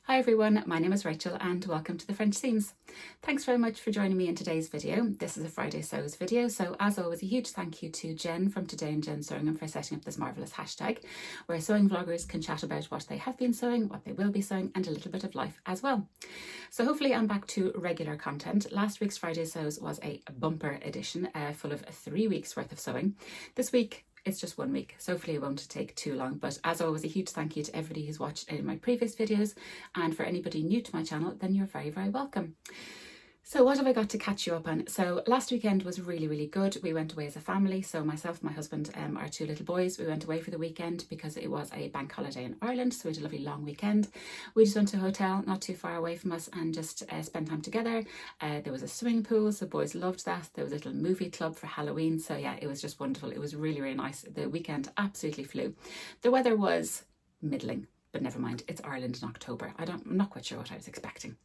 Hi everyone, my name is Rachel and welcome to the French Seams. Thanks very much for joining me in today's video. This is a Friday Sews video, so as always a huge thank you to Jen from Today and Jen Sewing for setting up this marvellous hashtag where sewing vloggers can chat about what they have been sewing, what they will be sewing and a little bit of life as well. So hopefully I'm back to regular content. Last week's Friday Sews was a bumper edition full of 3 weeks worth of sewing. This week it's just 1 week, so hopefully it won't take too long. But as always, a huge thank you to everybody who's watched any of my previous videos. And for anybody new to my channel, then you're very, very welcome. So what have I got to catch you up on? So last weekend was really good. We went away as a family. So myself, my husband, our 2 little boys, we went away for the weekend because it was a bank holiday in Ireland. So we had a lovely long weekend. We just went to a hotel not too far away from us and just spent time together. There was a swimming pool, so boys loved that. There was a little movie club for Halloween. So yeah, it was just wonderful. It was really nice. The weekend absolutely flew. The weather was middling, but never mind. It's Ireland in October. I'm not quite sure what I was expecting.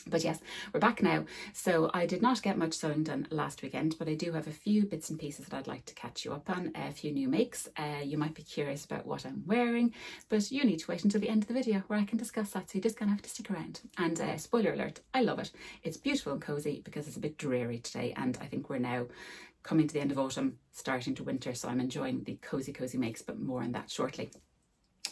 But yes, we're back now. So I did not get much sewing done last weekend, but I do have a few bits and pieces that I'd like to catch you up on, a few new makes. You might be curious about what I'm wearing, but you need to wait until the end of the video where I can discuss that, so you're just going to have to stick around. And spoiler alert, I love it. It's beautiful and cozy because it's a bit dreary today, and I think we're now coming to the end of autumn, starting to winter, so I'm enjoying the cozy makes, but more on that shortly.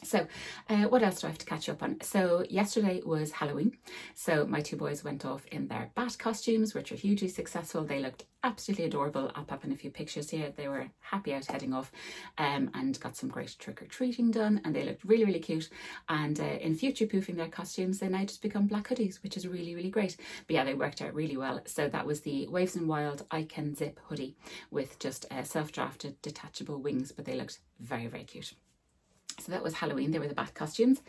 So what else do I have to catch you up on? So yesterday was Halloween. So my 2 boys went off in their bat costumes, which were hugely successful. They looked absolutely adorable. I'll pop in a few pictures here. They were happy out heading off and got some great trick-or-treating done, and they looked really cute. And in future proofing their costumes, they now just become black hoodies, which is really great. But yeah, they worked out really well. So that was the Waves and Wild I Can Zip hoodie with just self-drafted detachable wings, but they looked very cute. So that was Halloween. They were the bat costumes.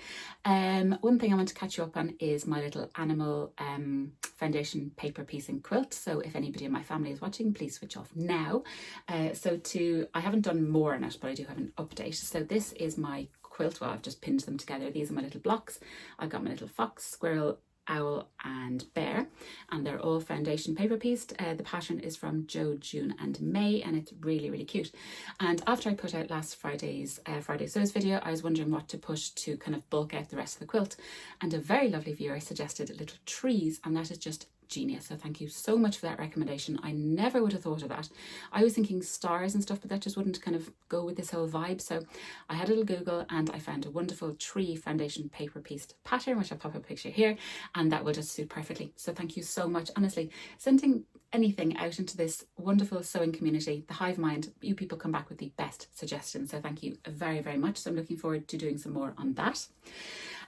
One thing I want to catch you up on is my little animal foundation paper piecing quilt. So if anybody in my family is watching, please switch off now. I haven't done more on it, but I do have an update. So this is my quilt. Well, I've just pinned them together. These are my little blocks. I've got my little fox, squirrel, owl and bear, and they're all foundation paper pieced. The pattern is from Joe, June and May, and it's really cute. And after I put out last Friday's Friday Sews video, I was wondering what to push to kind of bulk out the rest of the quilt, and a very lovely viewer suggested little trees, and that is just genius. So thank you so much for that recommendation. I never would have thought of that. I was thinking stars and stuff, but that just wouldn't kind of go with this whole vibe. So I had a little Google and I found a wonderful tree foundation paper pieced pattern, which I'll pop a picture here, and that will just suit perfectly. So thank you so much. Honestly, sending anything out into this wonderful sewing community, the hive mind, you people come back with the best suggestions. So thank you very much. So I'm looking forward to doing some more on that.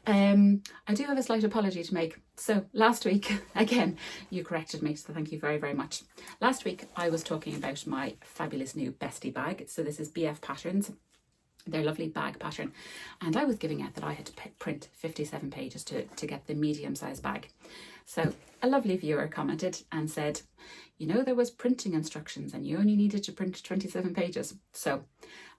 I do have a slight apology to make. So last week, again, you corrected me, so thank you very much. Last week I was talking about my fabulous new Bestie bag. So this is BF Patterns, their lovely bag pattern, and I was giving out that I had to print 57 pages to get the medium sized bag. So a lovely viewer commented and said, you know, there was printing instructions and you only needed to print 27 pages. So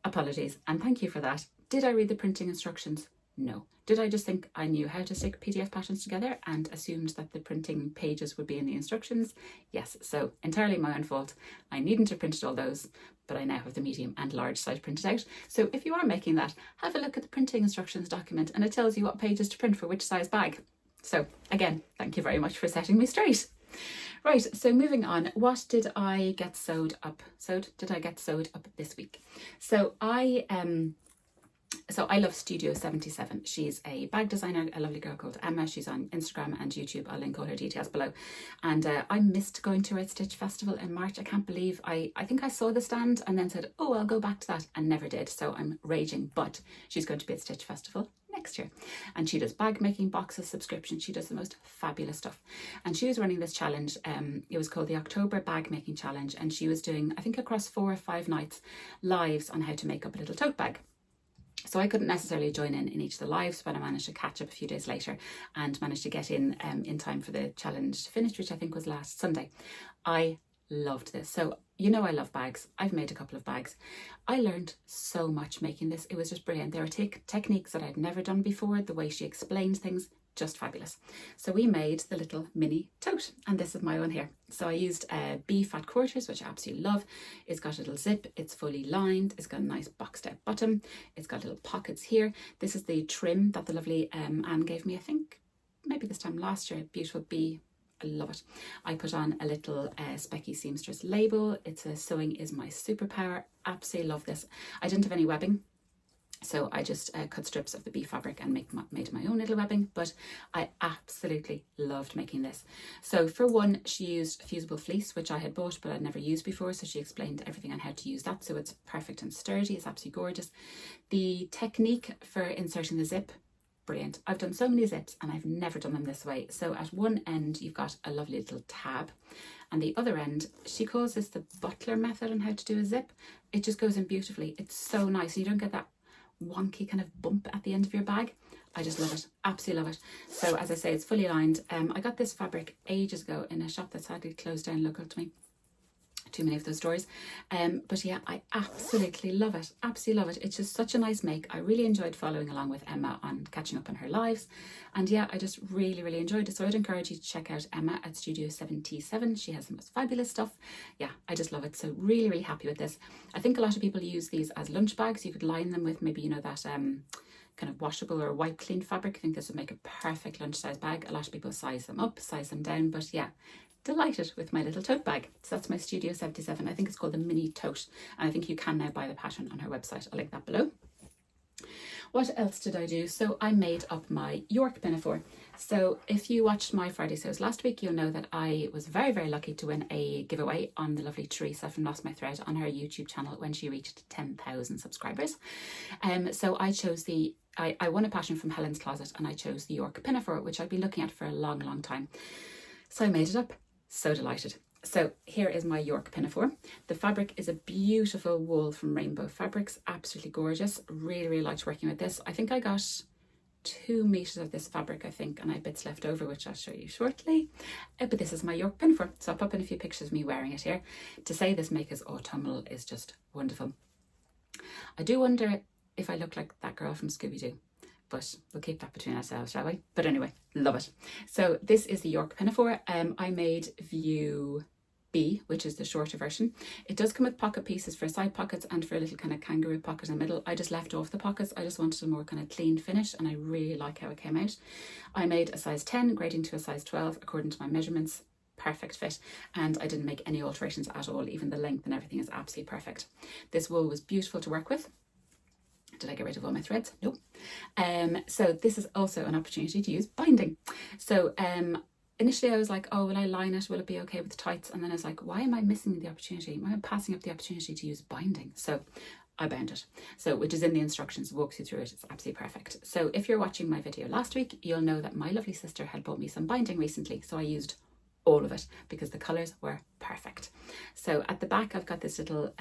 apologies and thank you for that. Did I read the printing instructions? No. Did I just think I knew how to stick PDF patterns together and assumed that the printing pages would be in the instructions? Yes, so entirely my own fault. I needn't have printed all those, but I now have the medium and large size printed out. So if you are making that, have a look at the printing instructions document and it tells you what pages to print for which size bag. So again, thank you very much for setting me straight. Right, so moving on, what did I get sewed up? Did I get sewed up this week? So I love Studio 77. She's a bag designer, a lovely girl called Emma. She's on Instagram and YouTube. I'll link all her details below. And I missed going to her Stitch Festival in March. I can't believe I think I saw the stand and then said, oh, I'll go back to that, and never did. So I'm raging, but she's going to be at Stitch Festival next year. And she does bag making boxes, subscription. She does the most fabulous stuff. And she was running this challenge. It was called the October Bag Making Challenge. And she was doing, I think across 4 or 5 nights, lives on how to make up a little tote bag. So I couldn't necessarily join in each of the lives, but I managed to catch up a few days later and managed to get in time for the challenge to finish, which I think was last Sunday. I loved this. So you know I love bags. I've made a couple of bags. I learned so much making this. It was just brilliant. There are techniques that I'd never done before. The way she explained things, just fabulous. So we made the little mini tote, and this is my one here. So I used B fat quarters, which I absolutely love. It's got a little zip, it's fully lined, it's got a nice boxed out bottom, it's got little pockets here. This is the trim that the lovely Anne gave me, I think maybe this time last year, beautiful bee. I love it. I put on a little Specky Seamstress label. It's a sewing is my superpower. Absolutely love this. I didn't have any webbing, so I just cut strips of the bee fabric and made my own little webbing, but I absolutely loved making this. So for one, she used fusible fleece, which I had bought but I'd never used before, so she explained everything on how to use that, so it's perfect and sturdy. It's absolutely gorgeous. The technique for inserting the zip, brilliant. I've done so many zips and I've never done them this way. So at one end you've got a lovely little tab, and the other end, she calls this the Butler method on how to do a zip. It just goes in beautifully. It's so nice. You don't get that wonky kind of bump at the end of your bag. I just love it. Absolutely love it. So as I say, it's fully lined. I got this fabric ages ago in a shop that sadly closed down local to me. Too many of those stores, but yeah, I absolutely love it. Absolutely love it. It's just such a nice make. I really enjoyed following along with Emma on catching up on her lives, and yeah, I just really enjoyed it. So I'd encourage you to check out Emma at Studio 77. She has the most fabulous stuff. Yeah, I just love it. So really happy with this. I think a lot of people use these as lunch bags. You could line them with maybe, you know, that kind of washable or wipe clean fabric. I think this would make a perfect lunch size bag. A lot of people size them up, size them down, but yeah, delighted with my little tote bag. So that's my Studio 77. I think it's called the Mini Tote, and I think you can now buy the pattern on her website. I'll link that below. What else did I do? So I made up my York pinafore. So if you watched my Friday sews last week, you'll know that I was very lucky to win a giveaway on the lovely Theresa from Lost My Thread on her YouTube channel when she reached 10,000 subscribers. So I chose I won a pattern from Helen's Closet, and I chose the York pinafore, which I've been looking at for a long time. So I made it up. So delighted. So here is my York pinafore. The fabric is a beautiful wool from Rainbow Fabrics, absolutely gorgeous. Really liked working with this. I think I got 2 meters of this fabric, I think, and I have bits left over, which I'll show you shortly. But this is my York pinafore, so I'll pop in a few pictures of me wearing it here. To say this make is autumnal is just wonderful. I do wonder if I look like that girl from Scooby-Doo, but we'll keep that between ourselves, shall we? But anyway, love it. So this is the York pinafore. I made View B, which is the shorter version. It does come with pocket pieces for side pockets and for a little kind of kangaroo pocket in the middle. I just left off the pockets. I just wanted a more kind of clean finish, and I really like how it came out. I made a size 10, grading to a size 12 according to my measurements. Perfect fit, and I didn't make any alterations at all. Even the length and everything is absolutely perfect. This wool was beautiful to work with. Did I get rid of all my threads? No. So this is also an opportunity to use binding. So initially I was like, oh, will I line it? Will it be okay with the tights? And then I was like, why am I missing the opportunity? Why am I passing up the opportunity to use binding? So I bound it. So, which is in the instructions, walks you through it. It's absolutely perfect. So if you're watching my video last week, you'll know that my lovely sister had bought me some binding recently. So I used all of it because the colours were perfect. So at the back, I've got this little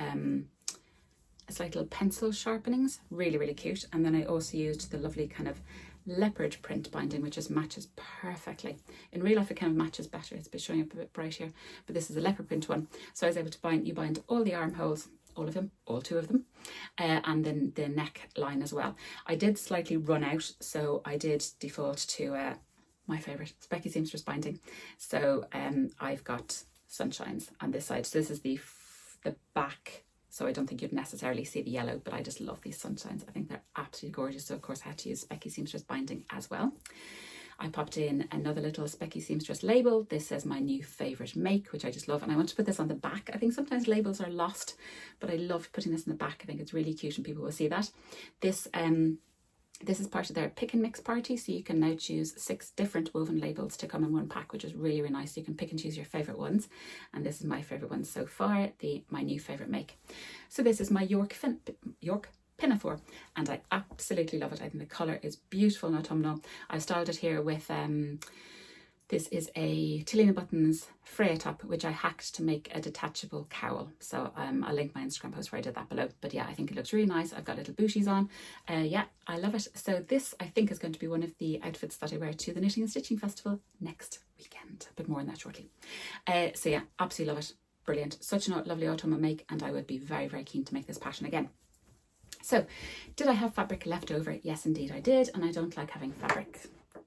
it's like little pencil sharpenings, really cute. And then I also used the lovely kind of leopard print binding, which just matches perfectly. In real life it kind of matches better. It's been showing up a bit bright here, but this is a leopard print one. So I was able to bind all the armholes, all of them, all 2 of them, and then the neck line as well. I did slightly run out, so I did default to my favourite, Specky Seamstress binding. So I've got sunshines on this side. So this is the back. So I don't think you'd necessarily see the yellow, but I just love these sunshines. I think they're absolutely gorgeous. So of course I had to use Specky Seamstress binding as well. I popped in another little Specky Seamstress label. This says my new favourite make, which I just love. And I want to put this on the back. I think sometimes labels are lost, but I love putting this in the back. I think it's really cute and people will see that. This is part of their pick and mix party, so you can now choose 6 different woven labels to come in one pack, which is really nice. You can pick and choose your favourite ones, and this is my favourite one so far, my new favourite make. So this is my York pinafore, and I absolutely love it. I think the colour is beautiful and autumnal. I've styled it here with this is a Talina Buttons Freya top, which I hacked to make a detachable cowl. So I'll link my Instagram post where I did that below. But yeah, I think it looks really nice. I've got little booties on. Yeah, I love it. So this, I think, is going to be one of the outfits that I wear to the Knitting and Stitching Festival next weekend. But more on that shortly. So yeah, absolutely love it. Brilliant. Such a lovely autumnal make, and I would be very keen to make this pattern again. So, did I have fabric left over? Yes, indeed I did. And I don't like having fabric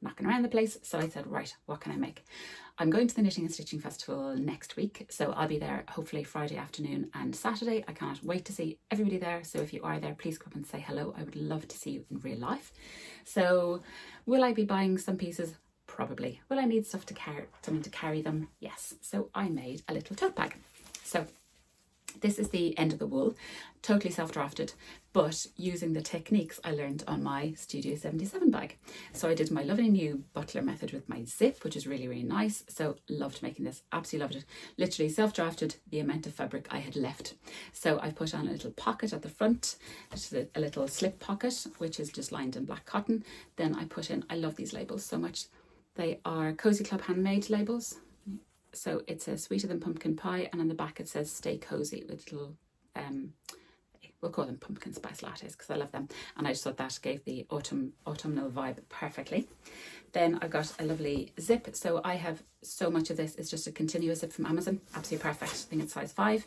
knocking around the place, so I said, right, what can I make? I'm going to the Knitting and Stitching Festival next week, so I'll be there hopefully Friday afternoon and Saturday. I cannot wait to see everybody there, so if you are there, please come up and say hello. I would love to see you in real life. So will I be buying some pieces? Probably. Will I need stuff to carry, something to carry them? Yes. So I made a little tote bag. So this is the end of the wool, totally self-drafted, but using the techniques I learned on my Studio 77 bag. So I did my lovely new Butler method with my zip, which is really, really nice. So loved making this, absolutely loved it. Literally self-drafted the amount of fabric I had left. So I put on a little pocket at the front, just a little slip pocket, which is just lined in black cotton. Then I put in, I love these labels so much. They are Cozy Club handmade labels. So it's a sweeter than pumpkin pie, and on the back it says stay cozy with little, we'll call them pumpkin spice lattes because I love them. And I just thought that gave the autumnal vibe perfectly. Then I've got a lovely zip. So I have so much of this. It's just a continuous zip from Amazon. Absolutely perfect. I think it's size 5.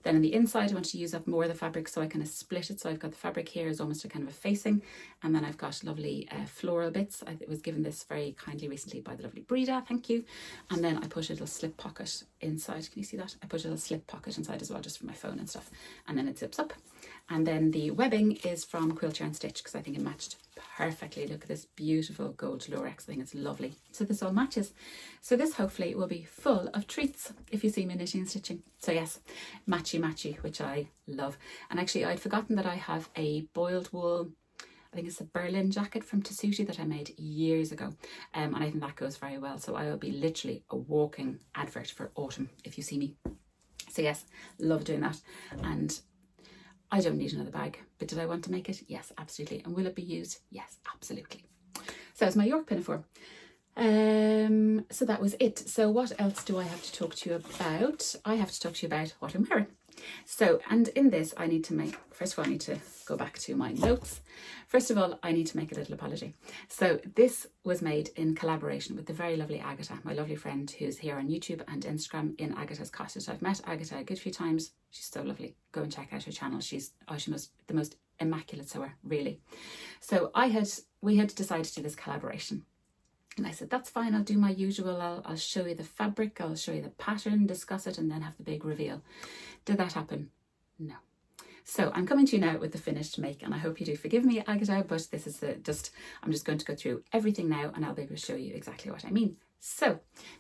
Then on the inside, I want to use up more of the fabric, so I kind of split it. So I've got the fabric here as almost a kind of a facing. And then I've got lovely floral bits. I was given this very kindly recently by the lovely Breda. Thank you. And then I put a little slip pocket inside. Can you see that? I put a little slip pocket inside as well, just for my phone and stuff. And then it zips up. And then the webbing is from Quilt Yarn Stitch because I think it matched perfectly. Look at this beautiful gold lurex. I think it's lovely. So this all matches. So this hopefully will be full of treats if you see me knitting and stitching. So yes, matchy, which I love. And actually I'd forgotten that I have a boiled wool, I think it's a Berlin jacket from Tessuti that I made years ago. And I think that goes very well. So I will be literally a walking advert for autumn if you see me. So yes, love doing that. And I don't need another bag, but did I want to make it? Yes, absolutely. And will it be used? Yes, absolutely. So it's my York pinafore. So that was it. So what else do I have to talk to you about? I have to talk to you about what I'm wearing. So, and in this I need to make, first of all I need to go back to my notes. First of all, I need to make a little apology. So this was made in collaboration with the very lovely Agata, my lovely friend who's here on YouTube and Instagram in Agata's Cottage. I've met Agata a good few times. She's so lovely. Go and check out her channel. She's the most immaculate sewer, really. So we had decided to do this collaboration. And I said, that's fine, I'll do my usual, I'll show you the fabric, I'll show you the pattern, discuss it, and then have the big reveal. Did that happen? No. So I'm coming to you now with the finished make, and I hope you do forgive me, Agata, but this is I'm just going to go through everything now, and I'll be able to show you exactly what I mean. So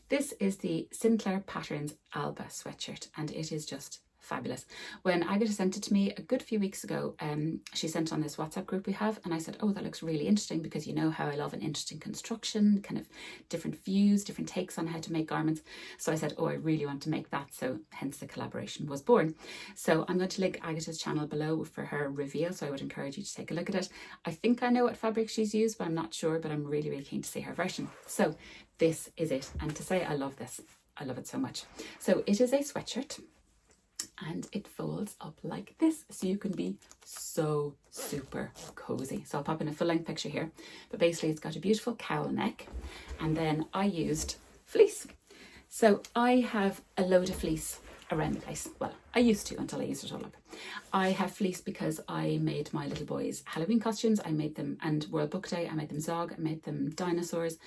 this is the Sinclair Patterns Alba sweatshirt, and it is just fabulous. When Agata sent it to me a good few weeks ago, she sent on this WhatsApp group we have, and I said, oh, that looks really interesting, because you know how I love an interesting construction, kind of different views, different takes on how to make garments. So I said, oh, I really want to make that. So hence the collaboration was born. So I'm going to link Agata's channel below for her reveal, so I would encourage you to take a look at it. I think I know what fabric she's used, but I'm not sure, but I'm really, really keen to see her version. So this is it. And to say I love this, I love it so much. So it is a sweatshirt, and it folds up like this, so you can be so super cozy. So I'll pop in a full-length picture here, but basically it's got a beautiful cowl neck, and then I used fleece. So I have a load of fleece around the place. Well, I used to until I used it all up. I have fleece because I made my little boys Halloween costumes. I made them, and World Book Day, I made them Zog, I made them dinosaurs.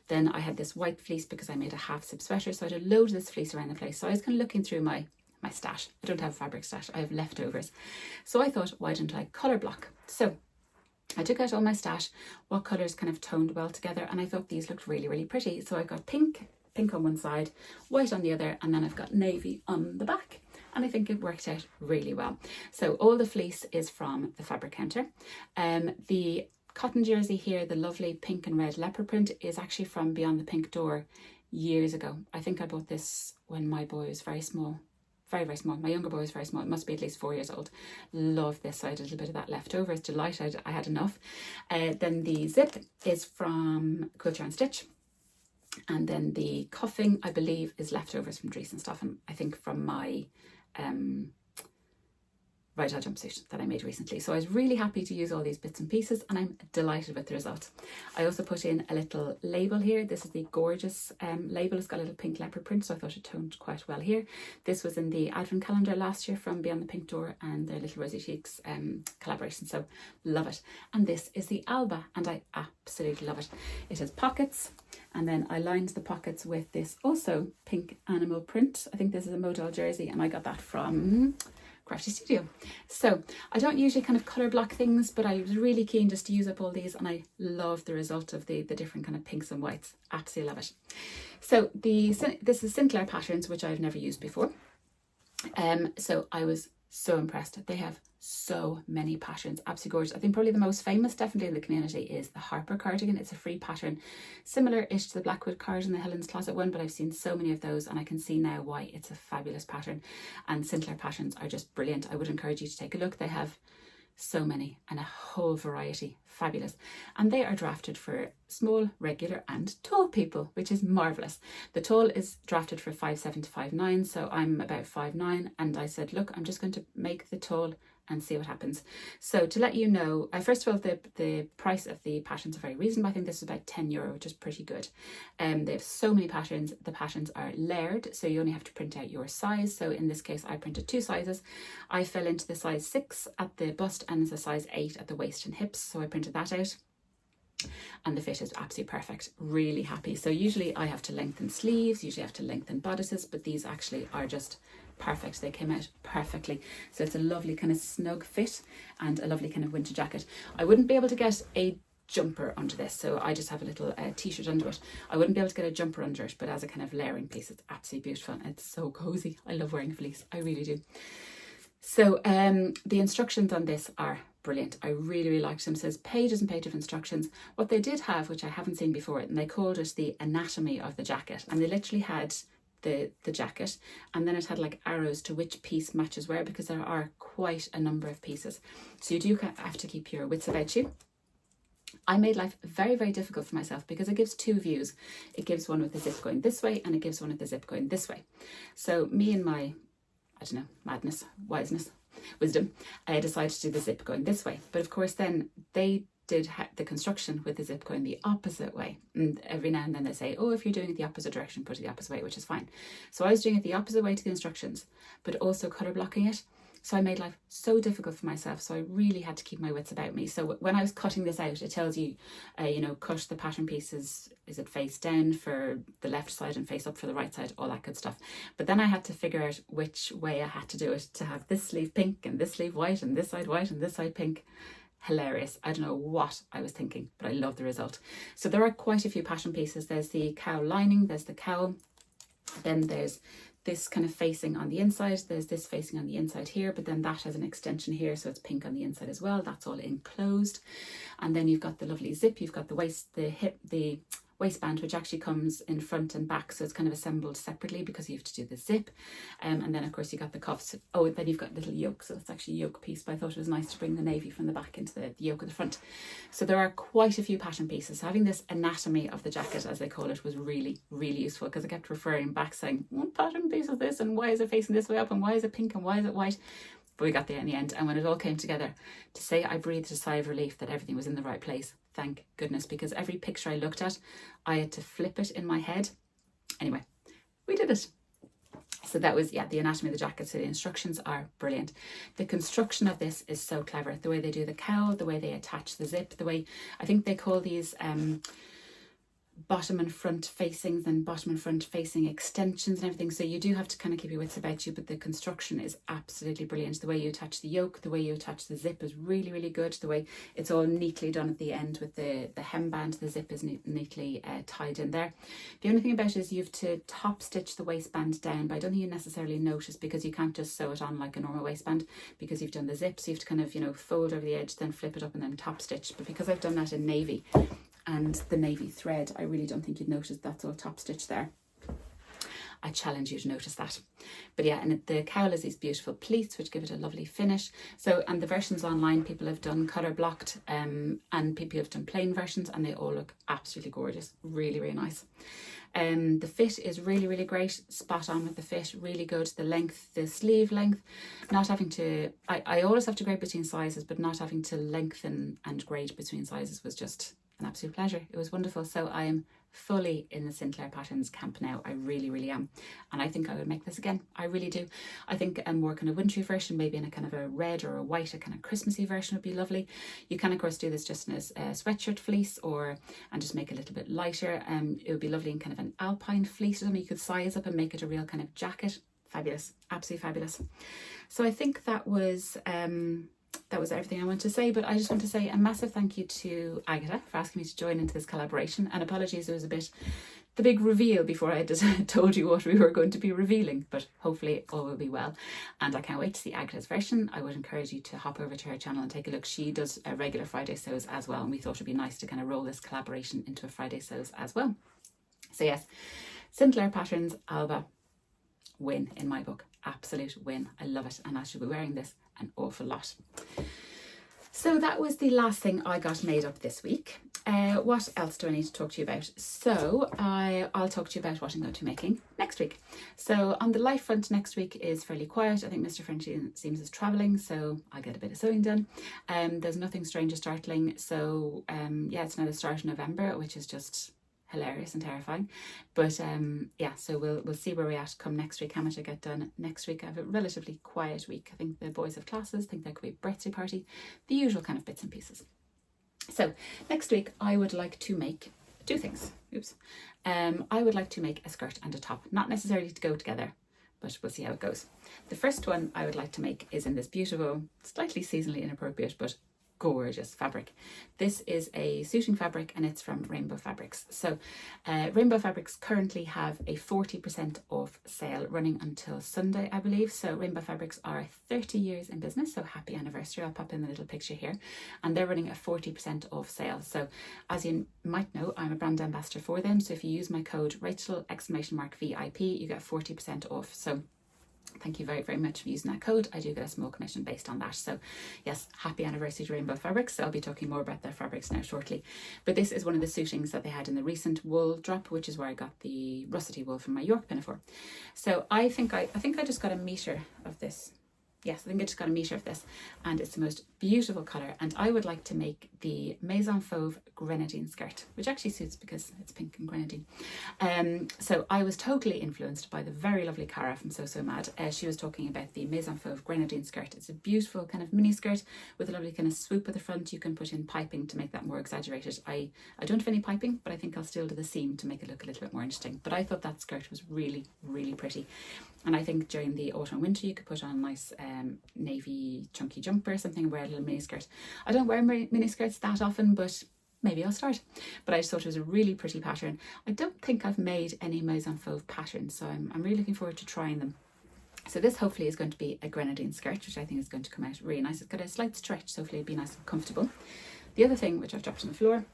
Then I had this white fleece because I made a half zip sweater. So I had a load of this fleece around the place. So I was kind of looking through my stash. I don't have a fabric stash, I have leftovers. So I thought, why don't I colour block? So I took out all my stash, what colours kind of toned well together, and I thought these looked really, really pretty. So I've got pink on one side, white on the other, and then I've got navy on the back. And I think it worked out really well. So all the fleece is from the Fabric Counter. The cotton jersey here, the lovely pink and red leopard print, is actually from Beyond the Pink Door years ago. I think I bought this when my boy was very small. Very, very small. My younger boy was very small. It must be at least 4 years old. Love this. So I had a little bit of that left over. I was delighted I had enough. Then the zip is from Quilt Yarn Stitch. And then the cuffing, I believe, is leftovers from Driessen Stoffen. I think from my Rydell jumpsuit that I made recently. So I was really happy to use all these bits and pieces, and I'm delighted with the result. I also put in a little label here. This is the gorgeous label. It's got a little pink leopard print, so I thought it toned quite well here. This was in the advent calendar last year from Beyond the Pink Door and their Little Rosy Cheeks collaboration, so love it. And this is the Alba, and I absolutely love it. It has pockets, and then I lined the pockets with this also pink animal print. I think this is a modal jersey, and I got that from Crafty studio. So I don't usually kind of colour block things, but I was really keen just to use up all these, and I love the result of the different kind of pinks and whites. Absolutely love it. So this is Sinclair Patterns, which I've never used before. So I was so impressed. They have so many patterns, absolutely gorgeous. I think probably the most famous, definitely in the community, is the Harper cardigan. It's a free pattern, similar-ish to the Blackwood cardigan, the Helen's Closet one, but I've seen so many of those, and I can see now why it's a fabulous pattern. And Sinclair Patterns are just brilliant. I would encourage you to take a look. They have so many and a whole variety. Fabulous. And they are drafted for small, regular and tall people, which is marvellous. The tall is drafted for 5'7" to 5'9", so I'm about 5'9", and I said, look, I'm just going to make the tall and see what happens. So to let you know, first of all, the price of the patterns are very reasonable. I think this is about €10, which is pretty good. They have so many patterns. The patterns are layered, so you only have to print out your size. So in this case, I printed 2 sizes. I fell into the size 6 at the bust and the size 8 at the waist and hips, so I printed that out. And the fit is absolutely perfect. Really happy. So usually I have to lengthen sleeves, usually I have to lengthen bodices, but these actually are just perfect. They came out perfectly. So it's a lovely kind of snug fit and a lovely kind of winter jacket. I wouldn't be able to get a jumper under this, so I just have a little t-shirt under it. I wouldn't be able to get a jumper under it, but as a kind of layering piece, it's absolutely beautiful. It's so cozy. I love wearing fleece. I really do. So the instructions on this are brilliant. I really, really liked them. It says pages and pages of instructions. What they did have, which I haven't seen before, and they called it the anatomy of the jacket, and they literally had the jacket, and then it had like arrows to which piece matches where, because there are quite a number of pieces. So you do have to keep your wits about you. I made life very, very difficult for myself because it gives 2 views. It gives one with the zip going this way, and it gives one with the zip going this way. So me and my, I don't know, madness, wisdom, I decided to do the zip going this way. But of course then they did the construction with the zip going the opposite way. And every now and then they say, oh, if you're doing it the opposite direction, put it the opposite way, which is fine. So I was doing it the opposite way to the instructions, but also colour blocking it. So I made life so difficult for myself. So I really had to keep my wits about me. So when I was cutting this out, it tells you, you know, cut the pattern pieces. Is it face down for the left side and face up for the right side? All that good stuff. But then I had to figure out which way I had to do it to have this sleeve pink and this sleeve white and this side white and this side pink. Hilarious. I don't know what I was thinking, but I love the result. So there are quite a few pattern pieces. There's the cowl lining, there's the cowl, then there's this kind of facing on the inside, there's this facing on the inside here, but then that has an extension here, so it's pink on the inside as well. That's all enclosed. And then you've got the lovely zip, you've got the waistband, which actually comes in front and back, so it's kind of assembled separately because you have to do the zip. And then of course you got the cuffs. Oh, and then you've got little yoke, so it's actually a yoke piece, but I thought it was nice to bring the navy from the back into the yoke at the front. So there are quite a few pattern pieces. So having this anatomy of the jacket, as they call it, was really, really useful, because I kept referring back saying, what pattern piece is this, and why is it facing this way up, and why is it pink, and why is it white? But we got there in the end, and when it all came together, to say I breathed a sigh of relief that everything was in the right place. Thank goodness, because every picture I looked at, I had to flip it in my head. Anyway, we did it. So that was, yeah, the anatomy of the jacket. So the instructions are brilliant. The construction of this is so clever. The way they do the cowl, the way they attach the zip, the way, I think they call these bottom and front facings and bottom and front facing extensions and everything. So you do have to kind of keep your wits about you, but the construction is absolutely brilliant. The way you attach the yoke, the way you attach the zip is really, really good. The way it's all neatly done at the end with the hemband, the zip is neatly tied in there. The only thing about it is you have to top stitch the waistband down, but I don't think you necessarily notice, because you can't just sew it on like a normal waistband, because you've done the zip, so you have to kind of, you know, fold over the edge, then flip it up and then top stitch. But because I've done that in navy, and the navy thread, I really don't think you'd notice that's all top stitch there. I challenge you to notice that. But yeah, and the cowl is these beautiful pleats which give it a lovely finish. So, and the versions online, people have done colour blocked and people have done plain versions, and they all look absolutely gorgeous. Really, really nice. The fit is really, really great. Spot on with the fit, really good. The length, the sleeve length, not having to, I always have to grade between sizes, but not having to lengthen and grade between sizes was just an absolute pleasure. It was wonderful. So I am fully in the Sinclair Patterns camp now. I really, really am. And I think I would make this again. I really do. I think a more kind of wintry version, maybe in a kind of a red or a white, a kind of Christmassy version would be lovely. You can of course do this just in a sweatshirt fleece, and just make it a little bit lighter. It would be lovely in kind of an alpine fleece. I mean, you could size up and make it a real kind of jacket. fabulous, absolutely fabulous. So I think that was everything I wanted to say, but I just want to say a massive thank you to Agata for asking me to join into this collaboration, and apologies, it was a bit the big reveal before I had told you what we were going to be revealing, but hopefully all will be well, and I can't wait to see Agata's version. I would encourage you to hop over to her channel and take a look. She does a regular Friday sews as well, and we thought it'd be nice to kind of roll this collaboration into a Friday sews as well. So yes, Sinclair Patterns Alba, win in my book, absolute win. I love it, and I should be wearing this an awful lot. So that was the last thing I got made up this week. What else do I need to talk to you about? So I'll talk to you about what I'm going to be making next week. So on the life front, next week is fairly quiet. I think Mr. French seems is travelling, so I'll get a bit of sewing done. There's nothing strange or startling. So yeah, it's now the start of November, which is just hilarious and terrifying, but yeah, so we'll see where we're at come next week, how much I get done next week. I have a relatively quiet week. I think the boys have classes, I think there could be a birthday party, the usual kind of bits and pieces. So next week I would like to make two things. I would like to make a skirt and a top, not necessarily to go together, but we'll see how it goes. The first one I would like to make is in this beautiful, slightly seasonally inappropriate, but gorgeous fabric. This is a suiting fabric, and it's from Rainbow Fabrics. So Rainbow Fabrics currently have a 40% off sale running until Sunday, I believe. So Rainbow Fabrics are 30 years in business, so happy anniversary. I'll pop in the little picture here, and they're running a 40% off sale. So as you might know, I'm a brand ambassador for them, so if you use my code Rachel!VIP, you get 40% off. So thank you very, very much for using that code. I do get a small commission based on that. So yes, happy anniversary to Rainbow Fabrics. So I'll be talking more about their fabrics now shortly. But this is one of the suitings that they had in the recent wool drop, which is where I got the russety wool from my York pinafore. So I think I just got a metre of this. Yes, I think I just got a metre of this, and it's the most beautiful colour, and I would like to make the Maison fauve grenadine skirt, which actually suits because it's pink and grenadine. So I was totally influenced by the very lovely Cara from So Mad. She was talking about the Maison fauve grenadine skirt. It's a beautiful kind of mini skirt with a lovely kind of swoop at the front. You can put in piping to make that more exaggerated. I don't have any piping, but I think I'll still do the seam to make it look a little bit more interesting. But I thought that skirt was really, really pretty. And I think during the autumn and winter you could put on a nice navy chunky jumper or something, and wear a little mini skirt. I don't wear mini skirts that often, but maybe I'll start. But I just thought it was a really pretty pattern. I don't think I've made any Maison fauve patterns, so I'm really looking forward to trying them. So this hopefully is going to be a grenadine skirt, which I think is going to come out really nice. It's got a slight stretch, so hopefully it'll be nice and comfortable. The other thing, which I've dropped on the floor,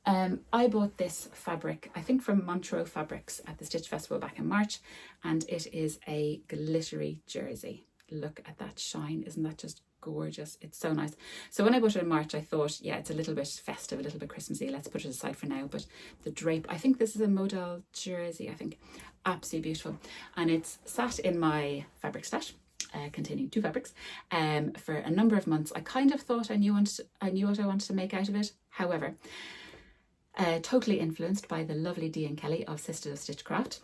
I bought this fabric, I think from Montreux Fabrics at the Stitch Festival back in March, and it is a glittery jersey. Look at that shine, isn't that just gorgeous? It's so nice. So when I bought it in March, I thought, yeah, it's a little bit festive, a little bit Christmassy, let's put it aside for now. But the drape, I think this is a modal jersey, I think, absolutely beautiful. And it's sat in my fabric stash, containing two fabrics, for a number of months. I kind of thought I knew what I wanted to make out of it. However, totally influenced by the lovely Dee and Kelly of Sisters of Stitchcraft.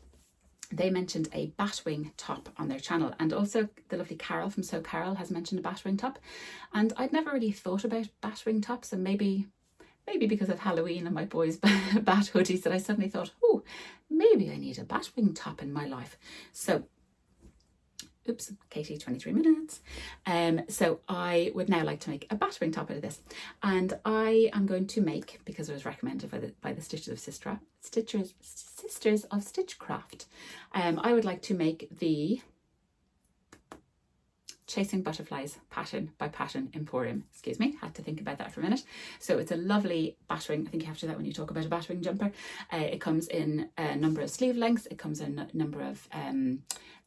They mentioned a batwing top on their channel, and also the lovely Carol from So Carol has mentioned a batwing top, and I'd never really thought about batwing tops, and maybe because of Halloween and my boys' bat hoodies that I suddenly thought, oh, maybe I need a batwing top in my life. So oops, Katie, 23 minutes. So I would now like to make a batwing top out of this, and I am going to make, because it was recommended by the Sisters of Stitchcraft, I would like to make the Chasing Butterflies pattern by Pattern Emporium. Excuse me, had to think about that for a minute. So it's a lovely batwing. I think you have to do that when you talk about a batwing jumper. It comes in a number of sleeve lengths. It comes in a number of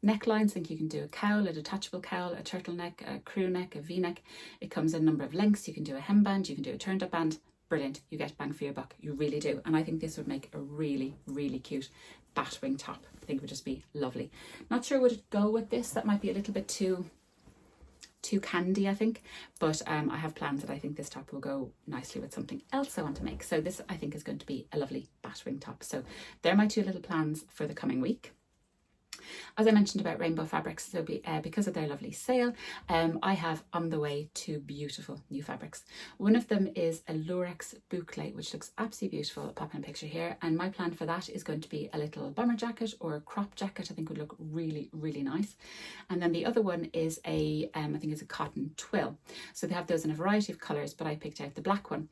necklines. I think you can do a cowl, a detachable cowl, a turtleneck, a crew neck, a v-neck. It comes in a number of lengths. You can do a hemband, you can do a turned up band. Brilliant. You get bang for your buck. You really do. And I think this would make a really, really cute batwing top. I think it would just be lovely. Not sure would it go with this. That might be a little bit too candy, I think, but I have plans that I think this top will go nicely with something else I want to make. So this, I think, is going to be a lovely batwing top. So they're my two little plans for the coming week. As I mentioned about rainbow fabrics, so because of their lovely sale, I have on the way 2 beautiful new fabrics. One of them is a Lurex boucle, which looks absolutely beautiful. I'll pop in a picture here, and my plan for that is going to be a little bomber jacket or a crop jacket. I think would look really, really nice. And then the other one is I think it's a cotton twill. So they have those in a variety of colours, but I picked out the black one.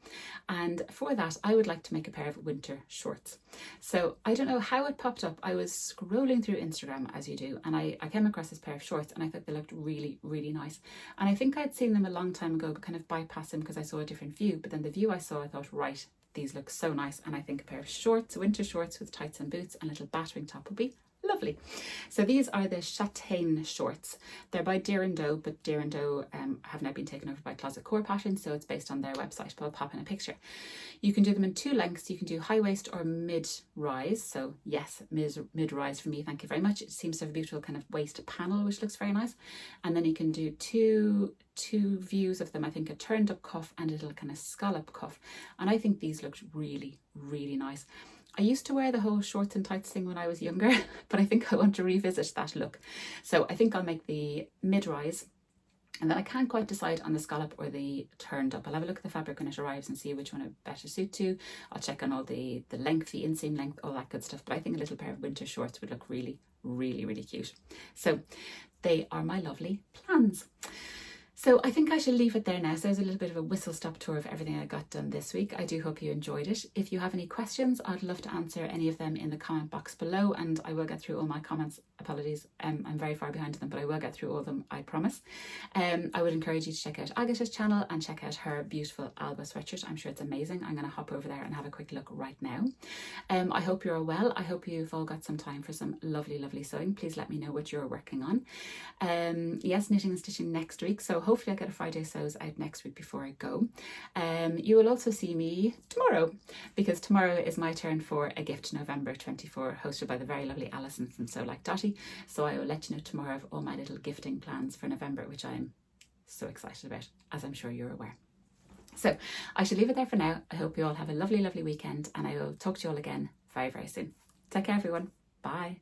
And for that, I would like to make a pair of winter shorts. So I don't know how it popped up. I was scrolling through Instagram, as you do, and I came across this pair of shorts and I thought they looked really, really nice. And I think I'd seen them a long time ago, but kind of bypassed them because I saw a different view. But then the view I saw, I thought, right, these look so nice. And I think a pair of shorts, winter shorts with tights and boots and a little battering top would be lovely. So these are the Chataigne shorts. They're by Driessen Stoffen, but Driessen Stoffen have now been taken over by Clatechore Patterns, so it's based on their website, but I'll pop in a picture. You can do them in 2 lengths. You can do high waist or mid-rise. So yes, mid-rise for me, thank you very much. It seems to have a beautiful kind of waist panel, which looks very nice. And then you can do two views of them. I think a turned up cuff and a little kind of scallop cuff. And I think these looked really, really nice. I used to wear the whole shorts and tights thing when I was younger, but I think I want to revisit that look. So I think I'll make the mid-rise, and then I can't quite decide on the scallop or the turned up. I'll have a look at the fabric when it arrives and see which one it better suit to. I'll check on all the length, the inseam length, all that good stuff. But I think a little pair of winter shorts would look really, really, really cute. So they are my lovely plans. So I think I should leave it there now. So there's a little bit of a whistle-stop tour of everything I got done this week. I do hope you enjoyed it. If you have any questions, I'd love to answer any of them in the comment box below, and I will get through all my comments. Apologies, I'm very far behind them, but I will get through all of them, I promise. I would encourage you to check out Agata's channel and check out her beautiful Alba sweatshirt. I'm sure it's amazing. I'm going to hop over there and have a quick look right now. I hope you're all well. I hope you've all got some time for some lovely, lovely sewing. Please let me know what you're working on. Yes, knitting and stitching next week. So hopefully I'll get a Friday sews out next week before I go. You will also see me tomorrow, because tomorrow is my turn for a gift November 24, hosted by the very lovely Alison from Sew Like Dotty. So I will let you know tomorrow of all my little gifting plans for November, which I'm so excited about, as I'm sure you're aware. So I should leave it there for now. I hope you all have a lovely, lovely weekend, and I will talk to you all again very, very soon. Take care, everyone. Bye.